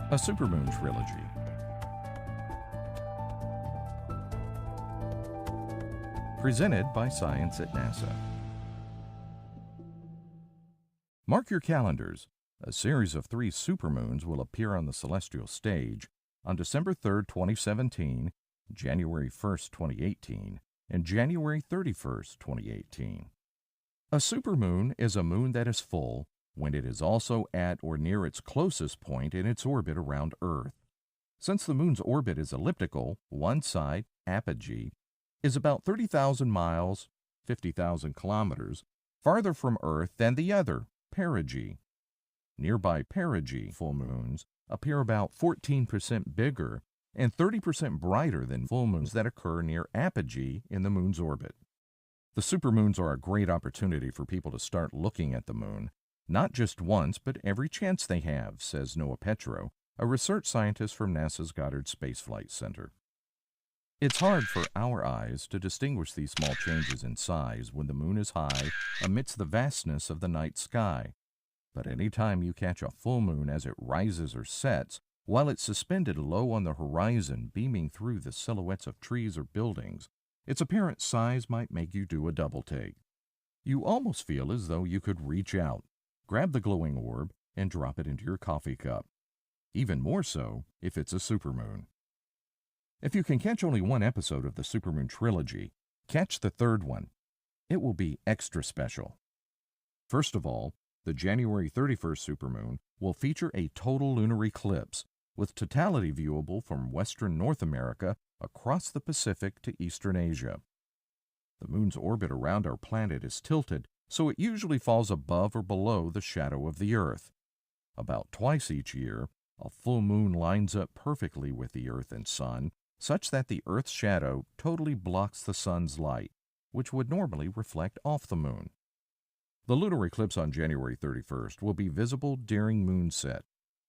A Supermoon Trilogy. Presented by Science at NASA. Mark your calendars. A series of 3 supermoons will appear on the celestial stage on December 3rd, 2017, January 1st, 2018, and January 31st, 2018. A supermoon is a moon that is full when it is also at or near its closest point in its orbit around Earth. Since the moon's orbit is elliptical, one side, apogee, is about 30,000 miles, 50,000 kilometers, farther from Earth than the other, perigee. Nearby perigee full moons appear about 14% bigger and 30% brighter than full moons that occur near apogee in the moon's orbit. The supermoons are a great opportunity for people to start looking at the moon, not just once, but every chance they have, says Noah Petro, a research scientist from NASA's Goddard Space Flight Center. It's hard for our eyes to distinguish these small changes in size when the moon is high amidst the vastness of the night sky. But any time you catch a full moon as it rises or sets, while it's suspended low on the horizon beaming through the silhouettes of trees or buildings, its apparent size might make you do a double take. You almost feel as though you could reach out, grab the glowing orb, and drop it into your coffee cup. Even more so if it's a supermoon. If you can catch only one episode of the Supermoon Trilogy, catch the third one. It will be extra special. First of all, the January 31st supermoon will feature a total lunar eclipse, with totality viewable from western North America across the Pacific to eastern Asia. The moon's orbit around our planet is tilted, so it usually falls above or below the shadow of the Earth. About twice each year, a full moon lines up perfectly with the Earth and Sun, such that the Earth's shadow totally blocks the Sun's light, which would normally reflect off the moon. The lunar eclipse on January 31st will be visible during moonset.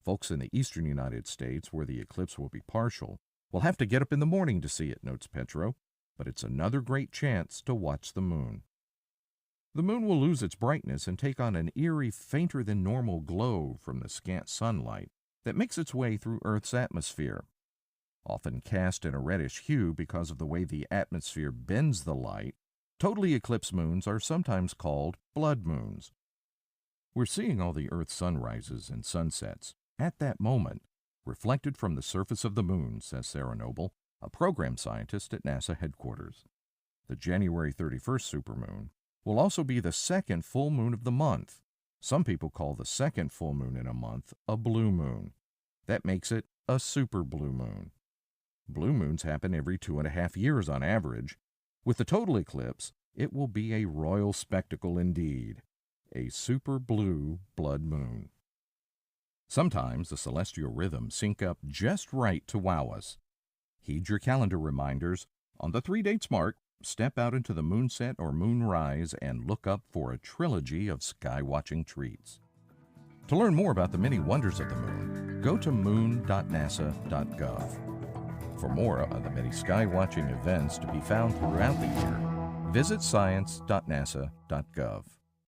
Folks in the eastern United States, where the eclipse will be partial, will have to get up in the morning to see it, notes Petro, but it's another great chance to watch the moon. The moon will lose its brightness and take on an eerie, fainter-than-normal glow from the scant sunlight that makes its way through Earth's atmosphere. Often cast in a reddish hue because of the way the atmosphere bends the light, totally eclipsed moons are sometimes called blood moons. We're seeing all the Earth's sunrises and sunsets, at that moment, reflected from the surface of the moon, says Sarah Noble, a program scientist at NASA headquarters. The January 31st supermoon will also be the second full moon of the month. Some people call the second full moon in a month a blue moon. That makes it a super blue moon. Blue moons happen every 2.5 years on average. With the total eclipse, it will be a royal spectacle indeed, a super blue blood moon. Sometimes the celestial rhythms sync up just right to wow us. Heed your calendar reminders. On the 3 dates marked, step out into the moonset or moonrise and look up for a trilogy of sky-watching treats. To learn more about the many wonders of the moon, go to moon.nasa.gov. For more on the many sky-watching events to be found throughout the year, visit science.nasa.gov.